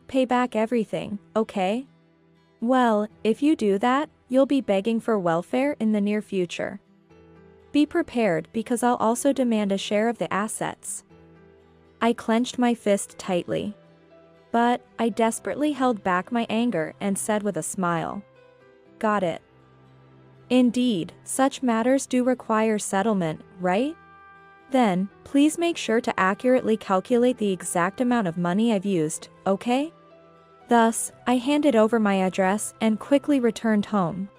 pay back everything, okay? Well, if you do that, you'll be begging for welfare in the near future. Be prepared because I'll also demand a share of the assets. I clenched my fist tightly. But I desperately held back my anger and said with a smile. Got it. Indeed, such matters do require settlement, right? Then, please make sure to accurately calculate the exact amount of money I've used, okay? Thus, I handed over my address and quickly returned home.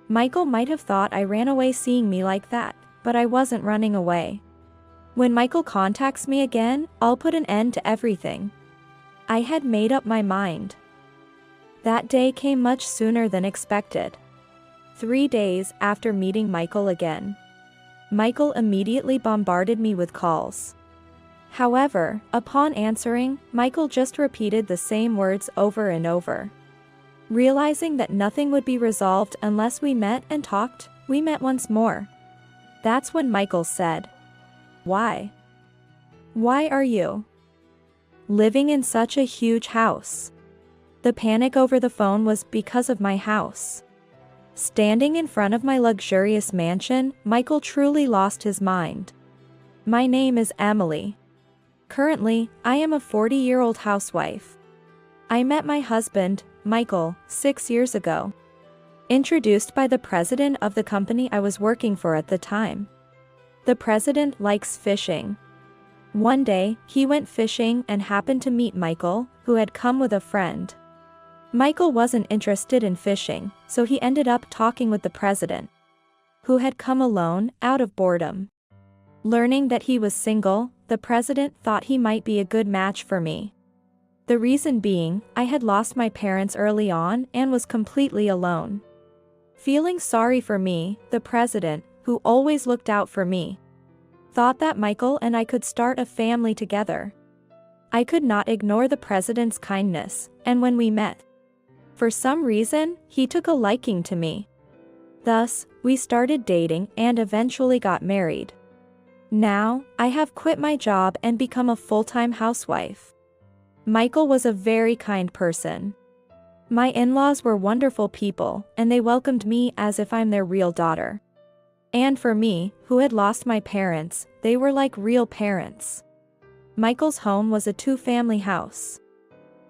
Michael might have thought I ran away seeing me like that, but I wasn't running away. When Michael contacts me again, I'll put an end to everything. I had made up my mind. That day came much sooner than expected. 3 days after meeting Michael again. Michael immediately bombarded me with calls. However, upon answering, Michael just repeated the same words over and over. Realizing that nothing would be resolved unless we met and talked, we met once more. That's when Michael said, "Why? Why are you living in such a huge house?" The panic over the phone was because of my house. Standing in front of my luxurious mansion, Michael truly lost his mind. My name is Emily. Currently, I am a 40-year-old housewife. I met my husband, Michael, 6 years ago. Introduced by the president of the company I was working for at the time. The president likes fishing. One day, he went fishing and happened to meet Michael, who had come with a friend. Michael wasn't interested in fishing, so he ended up talking with the president, who had come alone, out of boredom. Learning that he was single, the president thought he might be a good match for me. The reason being, I had lost my parents early on and was completely alone. Feeling sorry for me, the president, who always looked out for me, thought that Michael and I could start a family together. I could not ignore the president's kindness, and when we met, for some reason, he took a liking to me. Thus, we started dating and eventually got married. Now, I have quit my job and become a full-time housewife. Michael was a very kind person. My in-laws were wonderful people, and they welcomed me as if I'm their real daughter. And for me, who had lost my parents, they were like real parents. Michael's home was a 2-family house.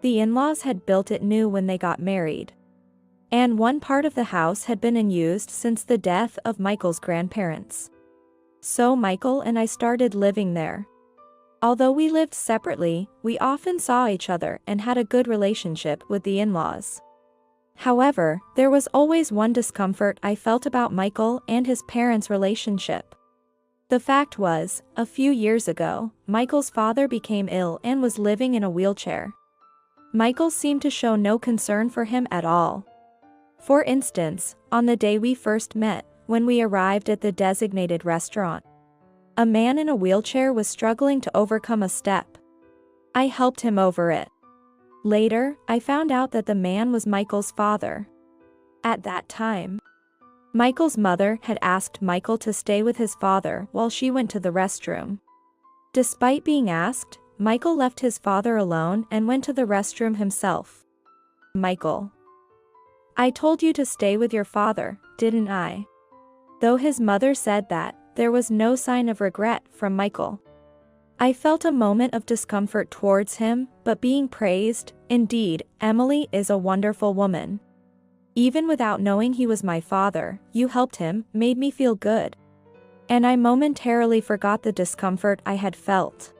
The in-laws had built it new when they got married. And one part of the house had been unused since the death of Michael's grandparents. So Michael and I started living there. Although we lived separately, we often saw each other and had a good relationship with the in-laws. However, there was always one discomfort I felt about Michael and his parents' relationship. The fact was, a few years ago, Michael's father became ill and was living in a wheelchair. Michael seemed to show no concern for him at all. For instance, on the day we first met, when we arrived at the designated restaurant, a man in a wheelchair was struggling to overcome a step. I helped him over it. Later, I found out that the man was Michael's father. At that time, Michael's mother had asked Michael to stay with his father while she went to the restroom. Despite being asked, Michael left his father alone and went to the restroom himself. Michael, I told you to stay with your father, didn't I? Though his mother said that, there was no sign of regret from Michael. I felt a moment of discomfort towards him, but being praised, indeed, Emily is a wonderful woman. Even without knowing he was my father, you helped him, made me feel good. And I momentarily forgot the discomfort I had felt.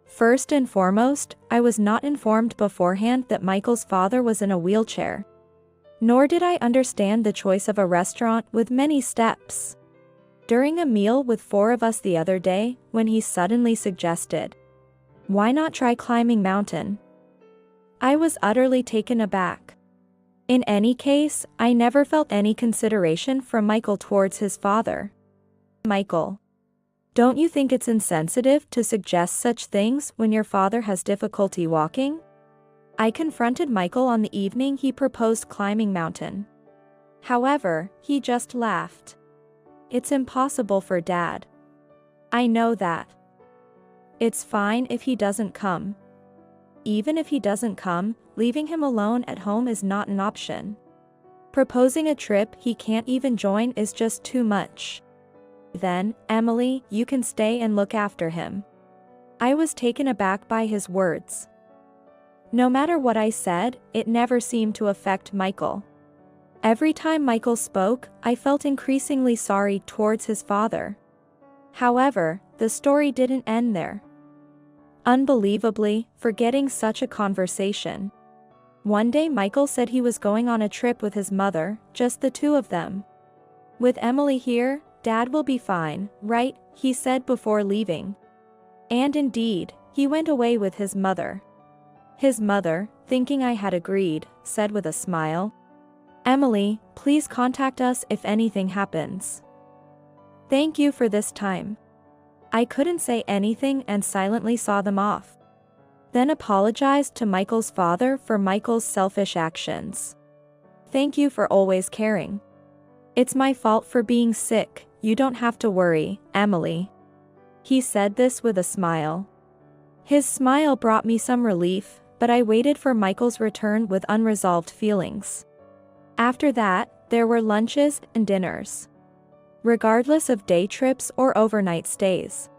First and foremost, I was not informed beforehand that Michael's father was in a wheelchair. Nor did I understand the choice of a restaurant with many steps. During a meal with 4 of us the other day, when he suddenly suggested, "Why not try climbing mountain?" I was utterly taken aback. In any case, I never felt any consideration from Michael towards his father. Michael, don't you think it's insensitive to suggest such things when your father has difficulty walking? I confronted Michael on the evening he proposed climbing mountain. However, he just laughed. It's impossible for Dad. I know that. It's fine if he doesn't come. Even if he doesn't come, leaving him alone at home is not an option. Proposing a trip he can't even join is just too much. Then, Emily, you can stay and look after him. I was taken aback by his words. No matter what I said, it never seemed to affect Michael. Every time Michael spoke, I felt increasingly sorry towards his father. However, the story didn't end there. Unbelievably, forgetting such a conversation. One day Michael said he was going on a trip with his mother, just the two of them. With Emily here, Dad will be fine, right? He said before leaving. And indeed, he went away with his mother. His mother, thinking I had agreed, said with a smile, Emily, please contact us if anything happens. Thank you for this time. I couldn't say anything and silently saw them off. Then apologized to Michael's father for Michael's selfish actions. Thank you for always caring. It's my fault for being sick, you don't have to worry, Emily. He said this with a smile. His smile brought me some relief, but I waited for Michael's return with unresolved feelings. After that, there were lunches and dinners. Regardless of day trips or overnight stays.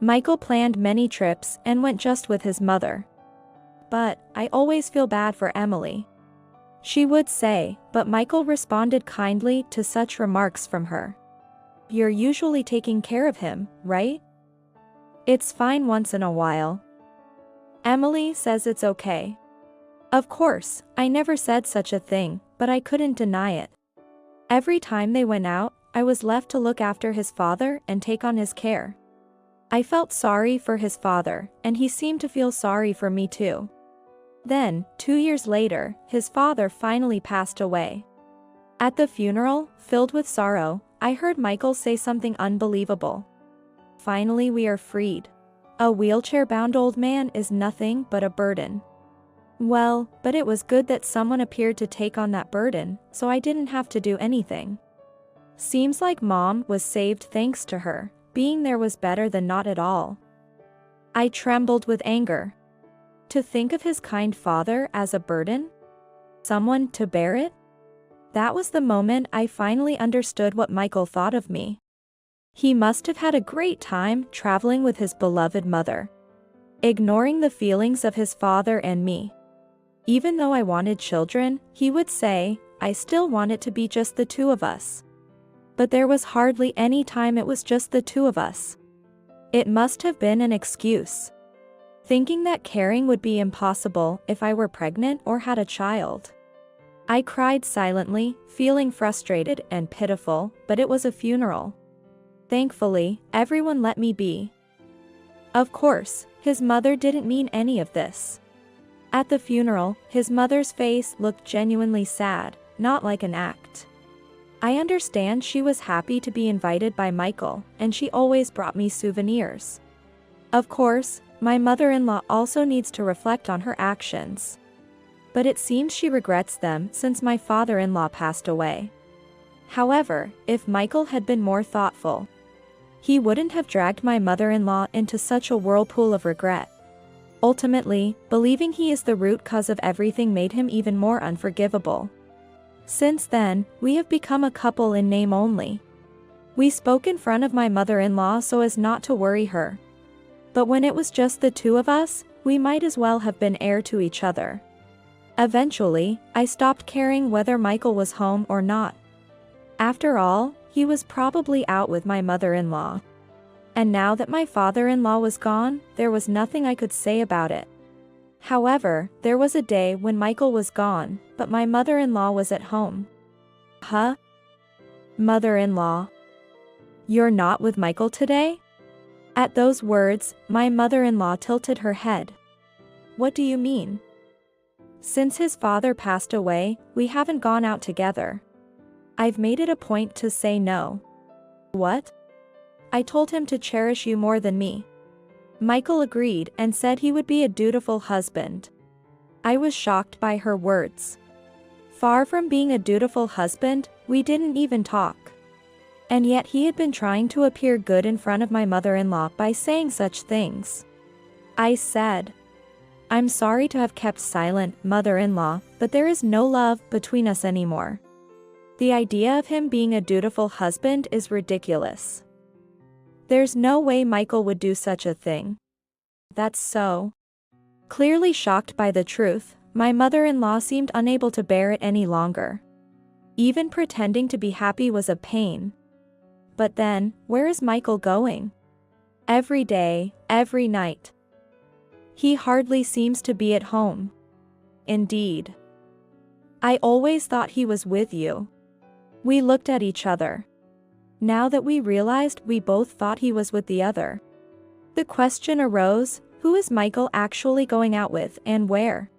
Michael planned many trips and went just with his mother. But, I always feel bad for Emily. She would say, but Michael responded kindly to such remarks from her. You're usually taking care of him, right? It's fine once in a while. Emily says it's okay. Of course, I never said such a thing, but I couldn't deny it. Every time they went out, I was left to look after his father and take on his care. I felt sorry for his father, and he seemed to feel sorry for me too. Then, 2 years later, his father finally passed away. At the funeral, filled with sorrow, I heard Michael say something unbelievable. Finally we are freed. A wheelchair-bound old man is nothing but a burden. Well, but it was good that someone appeared to take on that burden, so I didn't have to do anything. Seems like Mom was saved thanks to her. Being there was better than not at all. I trembled with anger. To think of his kind father as a burden? Someone to bear it? That was the moment I finally understood what Michael thought of me. He must have had a great time traveling with his beloved mother, ignoring the feelings of his father and me. Even though I wanted children, he would say, I still want it to be just the two of us. But there was hardly any time it was just the two of us. It must have been an excuse. Thinking that caring would be impossible if I were pregnant or had a child. I cried silently, feeling frustrated and pitiful, but it was a funeral. Thankfully, everyone let me be. Of course, his mother didn't mean any of this. At the funeral, his mother's face looked genuinely sad, not like an act. I understand she was happy to be invited by Michael, and she always brought me souvenirs. Of course, my mother-in-law also needs to reflect on her actions. But it seems she regrets them since my father-in-law passed away. However, if Michael had been more thoughtful, he wouldn't have dragged my mother-in-law into such a whirlpool of regret. Ultimately, believing he is the root cause of everything made him even more unforgivable. Since then, we have become a couple in name only. We spoke in front of my mother-in-law so as not to worry her. But when it was just the two of us, we might as well have been heir to each other. Eventually, I stopped caring whether Michael was home or not. After all, he was probably out with my mother-in-law. And now that my father-in-law was gone, there was nothing I could say about it. However, there was a day when Michael was gone, but my mother-in-law was at home. Huh? Mother-in-law? You're not with Michael today? At those words, my mother-in-law tilted her head. What do you mean? Since his father passed away, we haven't gone out together. I've made it a point to say no. What? I told him to cherish you more than me. Michael agreed and said he would be a dutiful husband. I was shocked by her words. Far from being a dutiful husband, we didn't even talk. And yet he had been trying to appear good in front of my mother-in-law by saying such things. I said, I'm sorry to have kept silent, mother-in-law, but there is no love between us anymore. The idea of him being a dutiful husband is ridiculous. There's no way Michael would do such a thing. That's so. Clearly shocked by the truth, my mother-in-law seemed unable to bear it any longer. Even pretending to be happy was a pain. But then, where is Michael going? Every day, every night. He hardly seems to be at home. Indeed. I always thought he was with you. We looked at each other. Now that we realized we both thought he was with the other. The question arose, who is Michael actually going out with and where?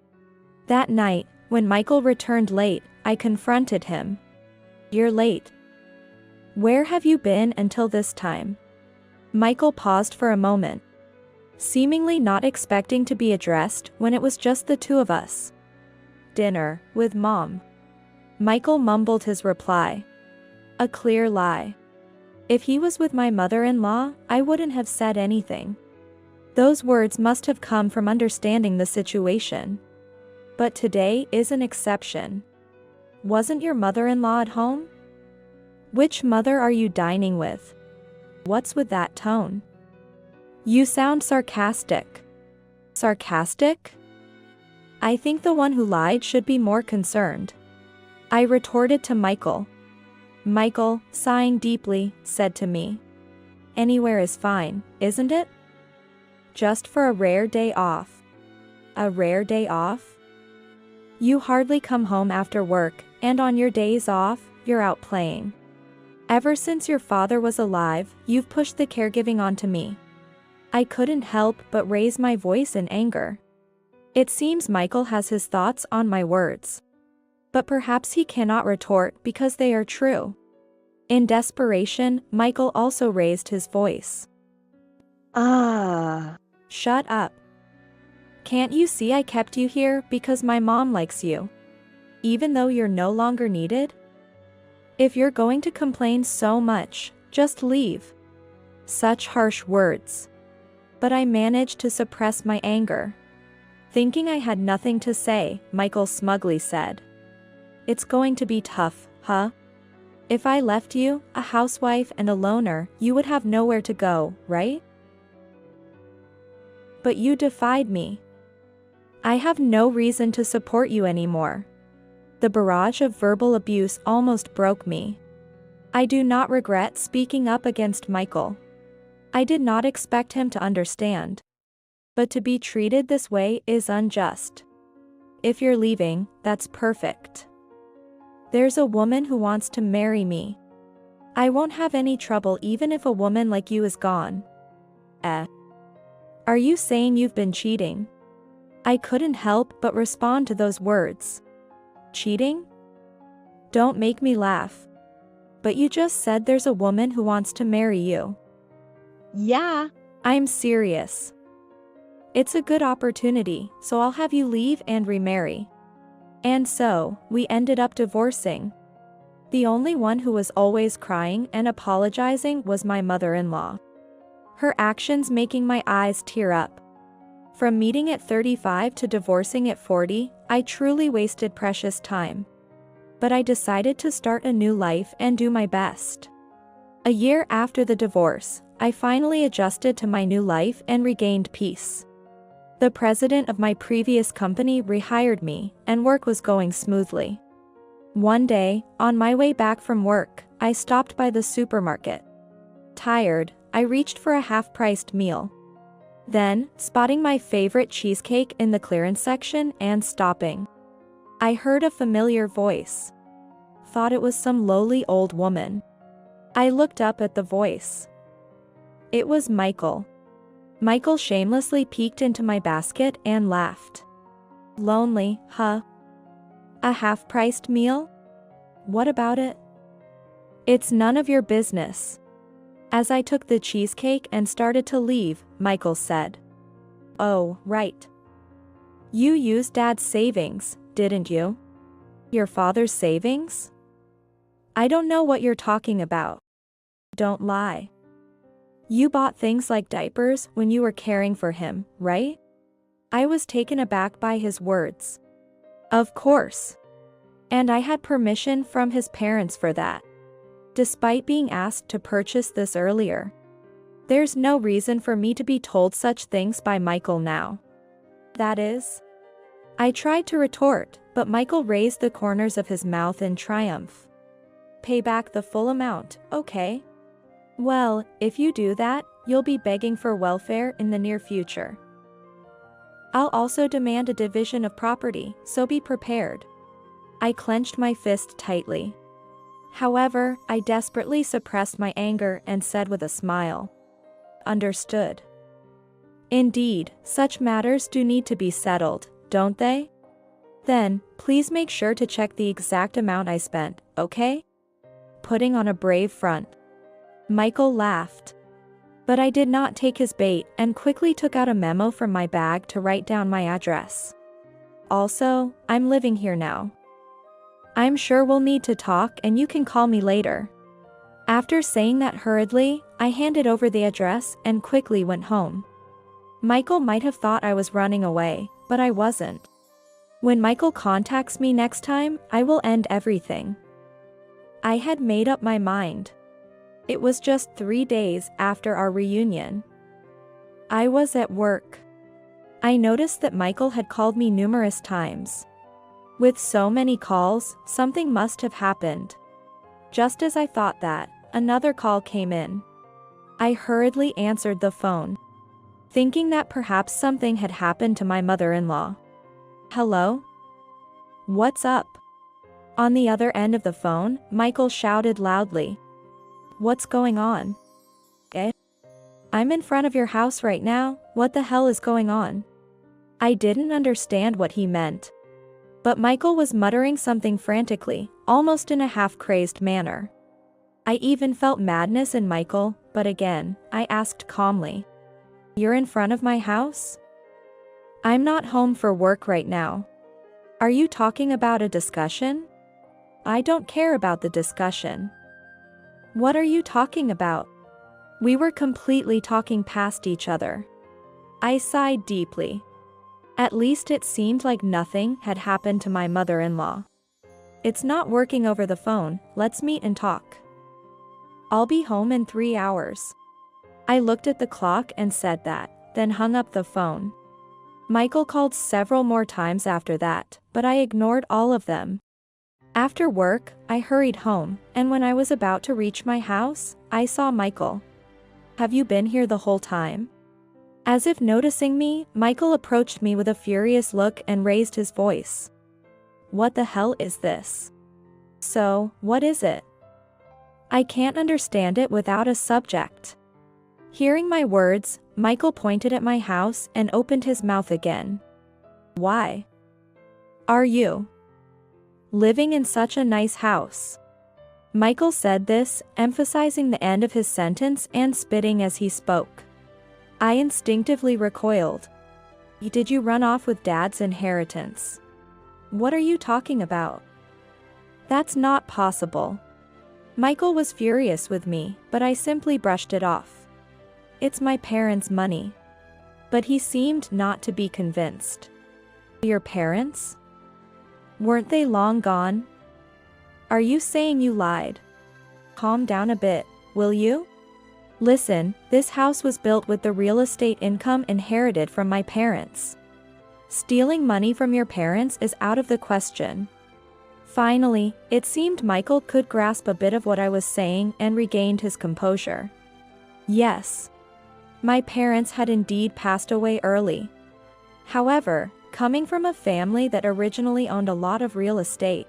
That night, when Michael returned late, I confronted him. You're late. Where have you been until this time? Michael paused for a moment, seemingly not expecting to be addressed when it was just the two of us. Dinner, with Mom. Michael mumbled his reply. A clear lie. If he was with my mother-in-law, I wouldn't have said anything. Those words must have come from understanding the situation. But today is an exception. Wasn't your mother-in-law at home? Which mother are you dining with? What's with that tone? You sound sarcastic. Sarcastic? I think the one who lied should be more concerned. I retorted to Michael. Michael, sighing deeply, said to me. Anywhere is fine, isn't it? Just for a rare day off. A rare day off? You hardly come home after work, and on your days off, you're out playing. Ever since your father was alive, you've pushed the caregiving onto me. I couldn't help but raise my voice in anger. It seems Michael has his thoughts on my words. But perhaps he cannot retort because they are true. In desperation, Michael also raised his voice. Shut up. Can't you see I kept you here because my mom likes you? Even though you're no longer needed? If you're going to complain so much, just leave. Such harsh words. But I managed to suppress my anger. Thinking I had nothing to say, Michael smugly said. It's going to be tough, huh? If I left you, a housewife and a loner, you would have nowhere to go, right? But you defied me. I have no reason to support you anymore. The barrage of verbal abuse almost broke me. I do not regret speaking up against Michael. I did not expect him to understand. But to be treated this way is unjust. If you're leaving, that's perfect. There's a woman who wants to marry me. I won't have any trouble even if a woman like you is gone. Are you saying you've been cheating? I couldn't help but respond to those words. Cheating? Don't make me laugh. But you just said there's a woman who wants to marry you. Yeah, I'm serious. It's a good opportunity, so I'll have you leave and remarry. And so, we ended up divorcing. The only one who was always crying and apologizing was my mother-in-law. Her actions making my eyes tear up. From meeting at 35 to divorcing at 40, I truly wasted precious time. But I decided to start a new life and do my best. A year after the divorce, I finally adjusted to my new life and regained peace. The president of my previous company rehired me, and work was going smoothly. One day, on my way back from work, I stopped by the supermarket. Tired, I reached for a half-priced meal. Then, spotting my favorite cheesecake in the clearance section and stopping, I heard a familiar voice. Thought it was some lowly old woman. I looked up at the voice. It was Michael. Michael shamelessly peeked into my basket and laughed. Lonely, huh? A half-priced meal? What about it? It's none of your business. As I took the cheesecake and started to leave, Michael said. Oh, right. You used Dad's savings, didn't you? Your father's savings? I don't know what you're talking about. Don't lie. You bought things like diapers when you were caring for him, right? I was taken aback by his words. Of course. And I had permission from his parents for that. Despite being asked to purchase this earlier. There's no reason for me to be told such things by Michael now. That is? I tried to retort, but Michael raised the corners of his mouth in triumph. Pay back the full amount, okay? Well, if you do that, you'll be begging for welfare in the near future. I'll also demand a division of property, so be prepared. I clenched my fist tightly. However, I desperately suppressed my anger and said with a smile. Understood. Indeed, such matters do need to be settled, don't they? Then, please make sure to check the exact amount I spent, okay? Putting on a brave front. Michael laughed. But I did not take his bait and quickly took out a memo from my bag to write down my address. Also, I'm living here now. I'm sure we'll need to talk and you can call me later. After saying that hurriedly, I handed over the address and quickly went home. Michael might have thought I was running away, but I wasn't. When Michael contacts me next time, I will end everything. I had made up my mind. It was just 3 days after our reunion. I was at work. I noticed that Michael had called me numerous times. With so many calls, something must have happened. Just as I thought that, another call came in. I hurriedly answered the phone, thinking that perhaps something had happened to my mother-in-law. Hello? What's up? On the other end of the phone, Michael shouted loudly. What's going on? I'm in front of your house right now, what the hell is going on? I didn't understand what he meant. But Michael was muttering something frantically, almost in a half-crazed manner. I even felt madness in Michael, but again, I asked calmly. You're in front of my house? I'm not home for work right now. Are you talking about a discussion? I don't care about the discussion. What are you talking about? We were completely talking past each other. I sighed deeply. At least it seemed like nothing had happened to my mother-in-law. It's not working over the phone, let's meet and talk. I'll be home in 3 hours. I looked at the clock and said that, then hung up the phone. Michael called several more times after that, but I ignored all of them. After work, I hurried home, and when I was about to reach my house, I saw Michael. Have you been here the whole time? As if noticing me, Michael approached me with a furious look and raised his voice. What the hell is this? So, what is it? I can't understand it without a subject. Hearing my words, Michael pointed at my house and opened his mouth again. Why? Are you living in such a nice house? Michael said this, emphasizing the end of his sentence and spitting as he spoke. I instinctively recoiled. Did you run off with Dad's inheritance? What are you talking about? That's not possible. Michael was furious with me, but I simply brushed it off. It's my parents' money. But he seemed not to be convinced. Your parents? Weren't they long gone? Are you saying you lied? Calm down a bit, will you? Listen, this house was built with the real estate income inherited from my parents. Stealing money from your parents is out of the question. Finally, it seemed Michael could grasp a bit of what I was saying and regained his composure. Yes. My parents had indeed passed away early. However, coming from a family that originally owned a lot of real estate,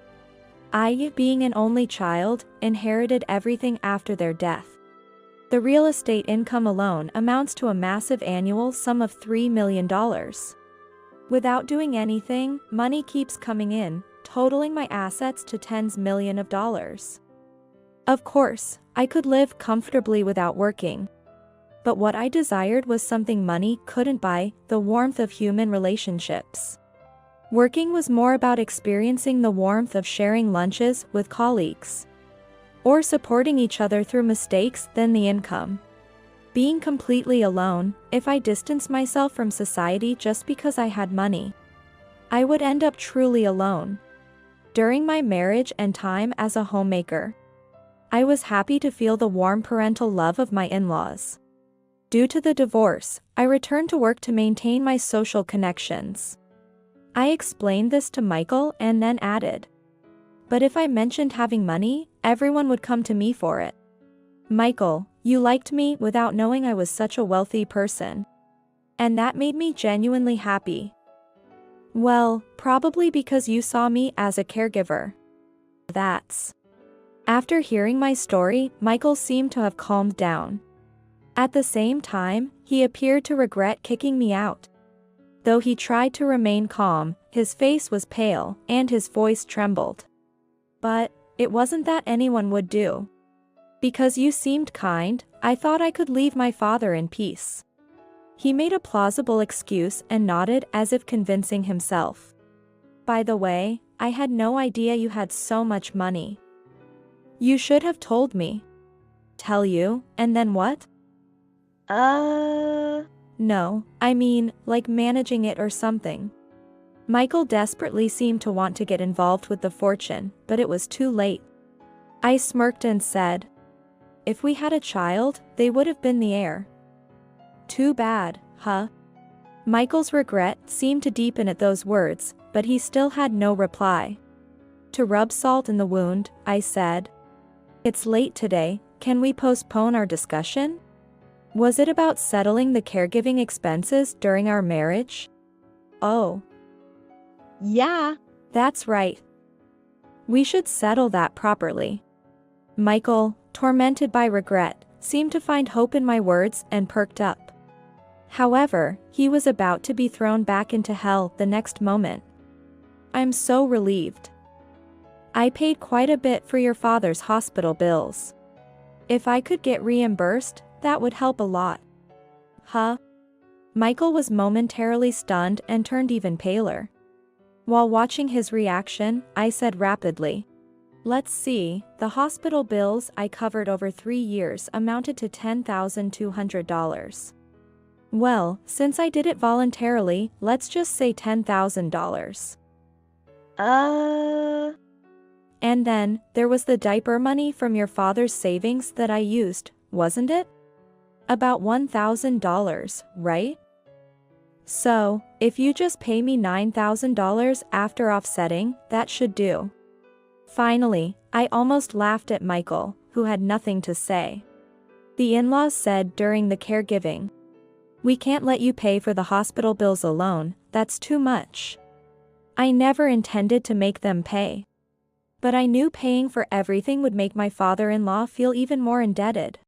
I, being an only child, inherited everything after their death. The real estate income alone amounts to a massive annual sum of $3 million. Without doing anything, money keeps coming in, totaling my assets to tens of millions of dollars. Of course, I could live comfortably without working. But what I desired was something money couldn't buy, the warmth of human relationships. Working was more about experiencing the warmth of sharing lunches with colleagues, or supporting each other through mistakes than the income. being completely alone. If I distanced myself from society just because I had money, I would end up truly alone. During my marriage and time as a homemaker, I was happy to feel the warm parental love of my in-laws. Due to the divorce, I returned to work to maintain my social connections. I explained this to Michael and then added, but if I mentioned having money, everyone would come to me for it. Michael, you liked me without knowing I was such a wealthy person. And that made me genuinely happy. Well, probably because you saw me as a caregiver. That's. After hearing my story, Michael seemed to have calmed down. At the same time, he appeared to regret kicking me out. Though he tried to remain calm, his face was pale, and his voice trembled. But it wasn't that anyone would do. Because you seemed kind, I thought I could leave my father in peace. He made a plausible excuse and nodded as if convincing himself. By the way, I had no idea you had so much money. You should have told me. Tell you, and then what? No, I mean, like managing it or something. Michael desperately seemed to want to get involved with the fortune, but it was too late. I smirked and said, if we had a child, they would have been the heir. Too bad, huh? Michael's regret seemed to deepen at those words, but he still had no reply. To rub salt in the wound, I said, it's late today, can we postpone our discussion? Was it about settling the caregiving expenses during our marriage? Oh. Yeah, that's right. We should settle that properly. Michael, tormented by regret, seemed to find hope in my words and perked up. However, he was about to be thrown back into hell the next moment. I'm so relieved. I paid quite a bit for your father's hospital bills. If I could get reimbursed, that would help a lot. Huh? Michael was momentarily stunned and turned even paler. While watching his reaction, I said rapidly, let's see, the hospital bills I covered over 3 years amounted to $10,200. Well, since I did it voluntarily, let's just say $10,000. And then, there was the diaper money from your father's savings that I used, wasn't it? About $1,000, right? So, if you just pay me $9,000 after offsetting, that should do. Finally, I almost laughed at Michael, who had nothing to say. The in-laws said during the caregiving, we can't let you pay for the hospital bills alone, that's too much. I never intended to make them pay. But I knew paying for everything would make my father-in-law feel even more indebted.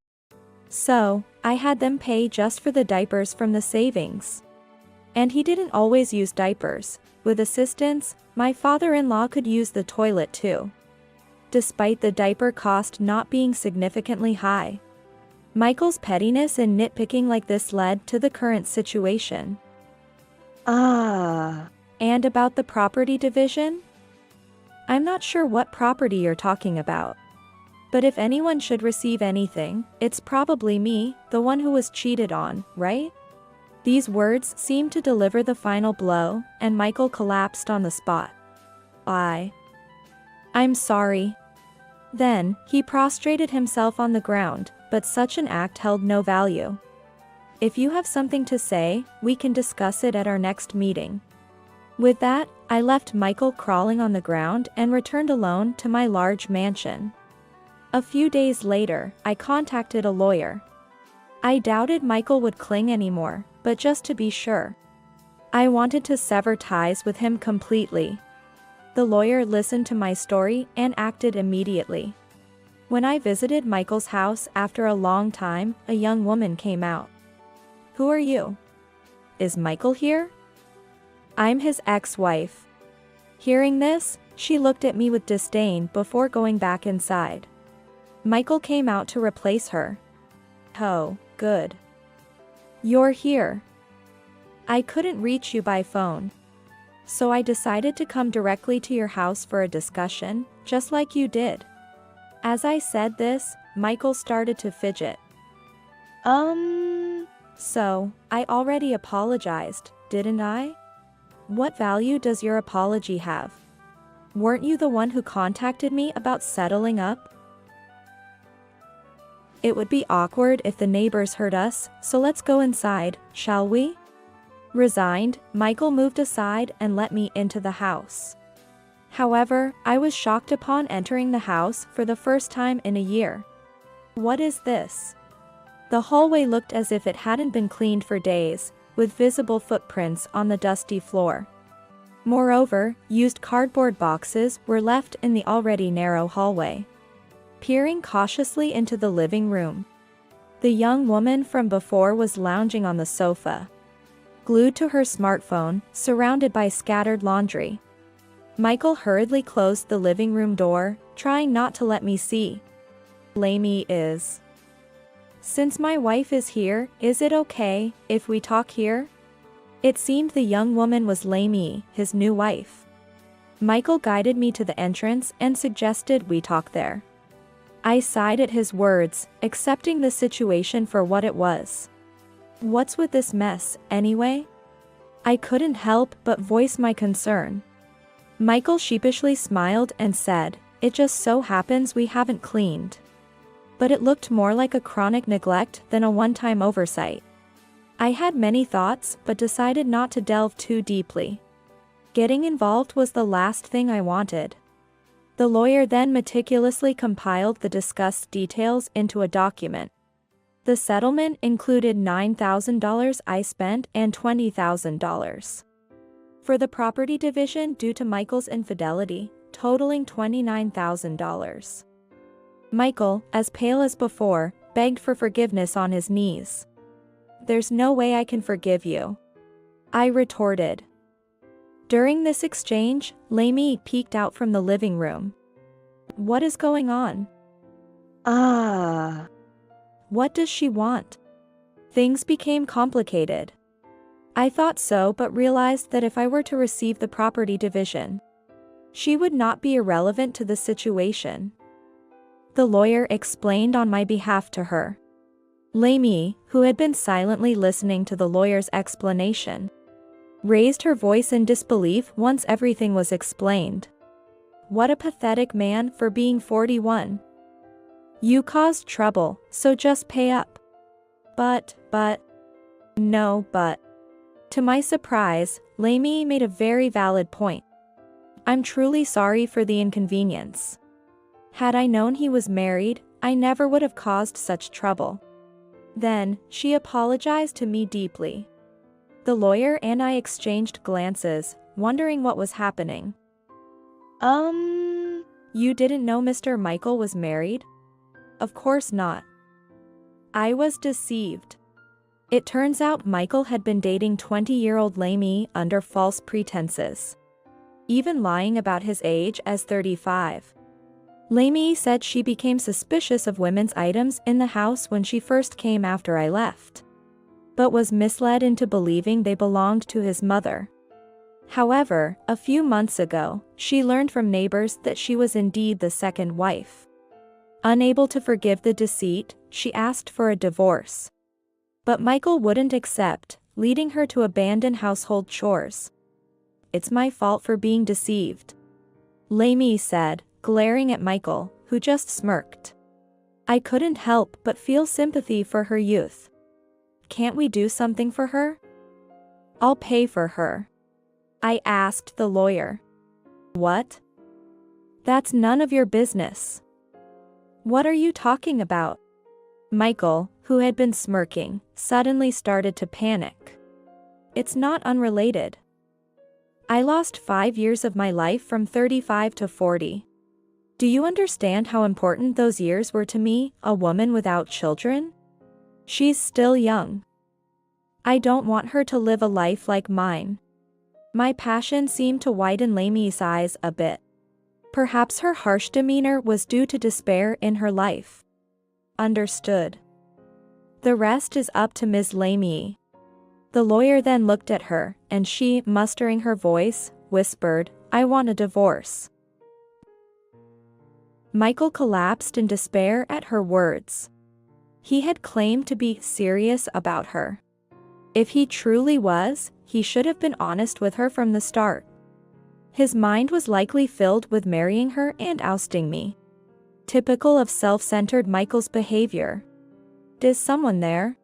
So, I had them pay just for the diapers from the savings. And he didn't always use diapers. With assistance, my father-in-law could use the toilet too. Despite the diaper cost not being significantly high. Michael's pettiness and nitpicking like this led to the current situation. And about the property division? I'm not sure what property you're talking about. But if anyone should receive anything, it's probably me, the one who was cheated on, right? These words seemed to deliver the final blow, and Michael collapsed on the spot. I'm sorry. Then, he prostrated himself on the ground, but such an act held no value. If you have something to say, we can discuss it at our next meeting. With that, I left Michael crawling on the ground and returned alone to my large mansion. A few days later, I contacted a lawyer. I doubted Michael would cling anymore, but just to be sure, I wanted to sever ties with him completely. The lawyer listened to my story and acted immediately. When I visited Michael's house after a long time, a young woman came out. Who are you? Is Michael here? I'm his ex-wife. Hearing this, she looked at me with disdain before going back inside. Michael came out to replace her. Oh, good. You're here. I couldn't reach you by phone. So I decided to come directly to your house for a discussion, just like you did. As I said this, Michael started to fidget. So, I already apologized, didn't I? What value does your apology have? Weren't you the one who contacted me about settling up? It would be awkward if the neighbors heard us, so let's go inside, shall we? Resigned, Michael moved aside and let me into the house. However, I was shocked upon entering the house for the first time in a year. What is this? The hallway looked as if it hadn't been cleaned for days, with visible footprints on the dusty floor. Moreover, used cardboard boxes were left in the already narrow hallway. Peering cautiously into the living room, the young woman from before was lounging on the sofa, glued to her smartphone, surrounded by scattered laundry. Michael hurriedly closed the living room door, trying not to let me see. Lamey is. Since my wife is here, is it okay if we talk here? It seemed the young woman was Lamey, his new wife. Michael guided me to the entrance and suggested we talk there. I sighed at his words, accepting the situation for what it was. What's with this mess, anyway? I couldn't help but voice my concern. Michael sheepishly smiled and said, "It just so happens we haven't cleaned." But it looked more like a chronic neglect than a one-time oversight. I had many thoughts but decided not to delve too deeply. Getting involved was the last thing I wanted. The lawyer then meticulously compiled the discussed details into a document. The settlement included $9,000 I spent and $20,000 for the property division due to Michael's infidelity, totaling $29,000. Michael, as pale as before, begged for forgiveness on his knees. "There's no way I can forgive you," I retorted. During this exchange, Lamey peeked out from the living room. What is going on? What does she want? Things became complicated. I thought so but realized that if I were to receive the property division, she would not be irrelevant to the situation. The lawyer explained on my behalf to her. Lamey, who had been silently listening to the lawyer's explanation, raised her voice in disbelief once everything was explained. What a pathetic man for being 41. You caused trouble, so just pay up. But. To my surprise, Lamey made a very valid point. I'm truly sorry for the inconvenience. Had I known he was married, I never would have caused such trouble. Then, she apologized to me deeply. The lawyer and I exchanged glances, wondering what was happening. You didn't know Mr. Michael was married? Of course not. I was deceived. It turns out Michael had been dating 20-year-old Lamey under false pretenses, even lying about his age as 35. Lamey said she became suspicious of women's items in the house when she first came after I left, but was misled into believing they belonged to his mother. However, a few months ago, she learned from neighbors that she was indeed the second wife. Unable to forgive the deceit, she asked for a divorce. But Michael wouldn't accept, leading her to abandon household chores. It's my fault for being deceived, Lamey said, glaring at Michael, who just smirked. I couldn't help but feel sympathy for her youth. Can't we do something for her? I'll pay for her, I asked the lawyer. What? That's none of your business. What are you talking about? Michael, who had been smirking, suddenly started to panic. It's not unrelated. I lost 5 years of my life from 35 to 40. Do you understand how important those years were to me, a woman without children? She's still young. I don't want her to live a life like mine. My passion seemed to widen Lamey's eyes a bit. Perhaps her harsh demeanor was due to despair in her life. Understood. The rest is up to Ms. Lamey. The lawyer then looked at her, and she, mustering her voice, whispered, I want a divorce. Michael collapsed in despair at her words. He had claimed to be serious about her. If he truly was, he should have been honest with her from the start. His mind was likely filled with marrying her and ousting me. Typical of self-centered Michael's behavior. Is someone there?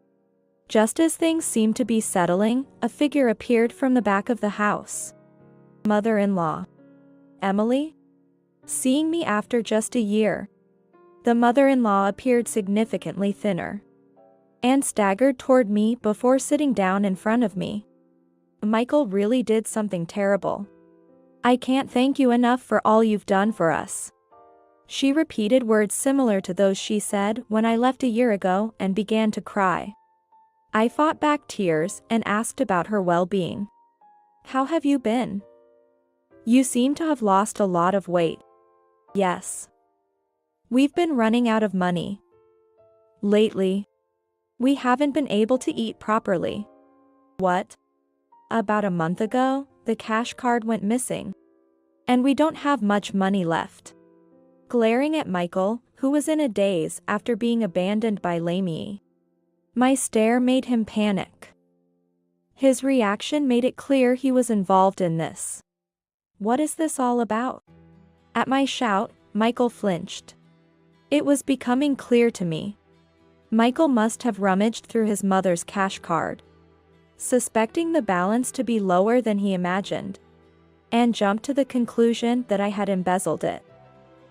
Just as things seemed to be settling, a figure appeared from the back of the house. Mother-in-law. Emily? Seeing me after just a year. The mother-in-law appeared significantly thinner and staggered toward me before sitting down in front of me. Michael really did something terrible. I can't thank you enough for all you've done for us. She repeated words similar to those she said when I left a year ago and began to cry. I fought back tears and asked about her well-being. How have you been? You seem to have lost a lot of weight. Yes. We've been running out of money. Lately, we haven't been able to eat properly. What? About a month ago, the cash card went missing. And we don't have much money left. Glaring at Michael, who was in a daze after being abandoned by Lamie. My stare made him panic. His reaction made it clear he was involved in this. What is this all about? At my shout, Michael flinched. It was becoming clear to me. Michael must have rummaged through his mother's cash card, suspecting the balance to be lower than he imagined, and jumped to the conclusion that I had embezzled it.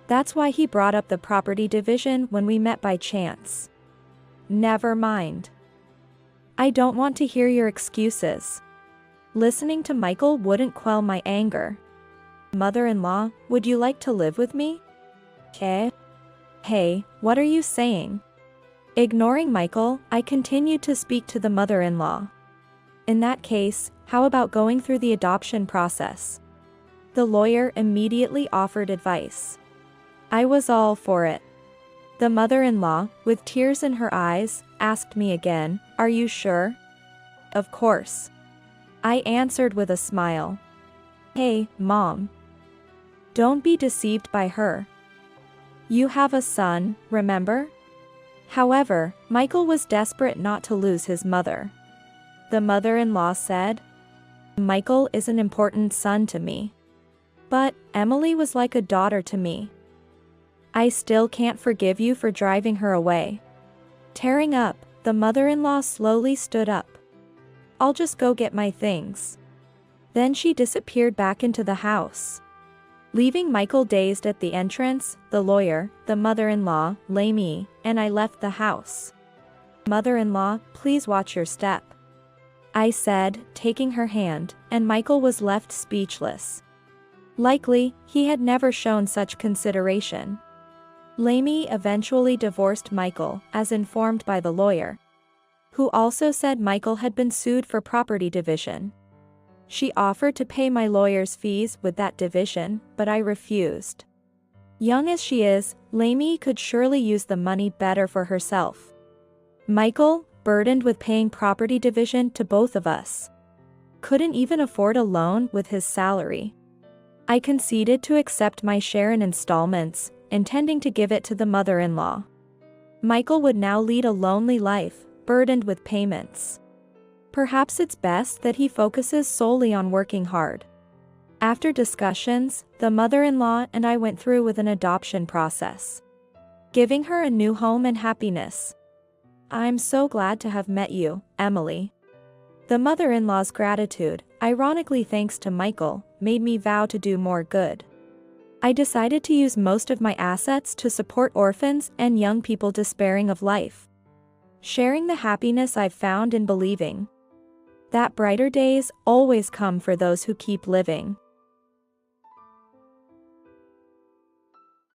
That's why he brought up the property division when we met by chance. Never mind. I don't want to hear your excuses. Listening to Michael wouldn't quell my anger. Mother-in-law, would you like to live with me? Hey, what are you saying? Ignoring Michael, I continued to speak to the mother-in-law. In that case, how about going through the adoption process? The lawyer immediately offered advice. I was all for it. The mother-in-law, with tears in her eyes, asked me again, "Are you sure?" Of course. I answered with a smile. Hey, Mom. Don't be deceived by her. You have a son, remember? However, Michael was desperate not to lose his mother. The mother-in-law said, Michael is an important son to me. But Emily was like a daughter to me. I still can't forgive you for driving her away. Tearing up, the mother-in-law slowly stood up. I'll just go get my things. Then she disappeared back into the house. Leaving Michael dazed at the entrance, the lawyer, the mother-in-law, Lamie, and I left the house. Mother-in-law, please watch your step, I said, taking her hand, and Michael was left speechless. Likely, he had never shown such consideration. Lamie eventually divorced Michael, as informed by the lawyer, who also said Michael had been sued for property division. She offered to pay my lawyer's fees with that division, but I refused. Young as she is, Lamie could surely use the money better for herself. Michael, burdened with paying property division to both of us, couldn't even afford a loan with his salary. I conceded to accept my share in installments, intending to give it to the mother-in-law. Michael would now lead a lonely life, burdened with payments. Perhaps it's best that he focuses solely on working hard. After discussions, the mother-in-law and I went through with an adoption process, giving her a new home and happiness. I'm so glad to have met you, Emily. The mother-in-law's gratitude, ironically thanks to Michael, made me vow to do more good. I decided to use most of my assets to support orphans and young people despairing of life, sharing the happiness I've found in believing that brighter days always come for those who keep living.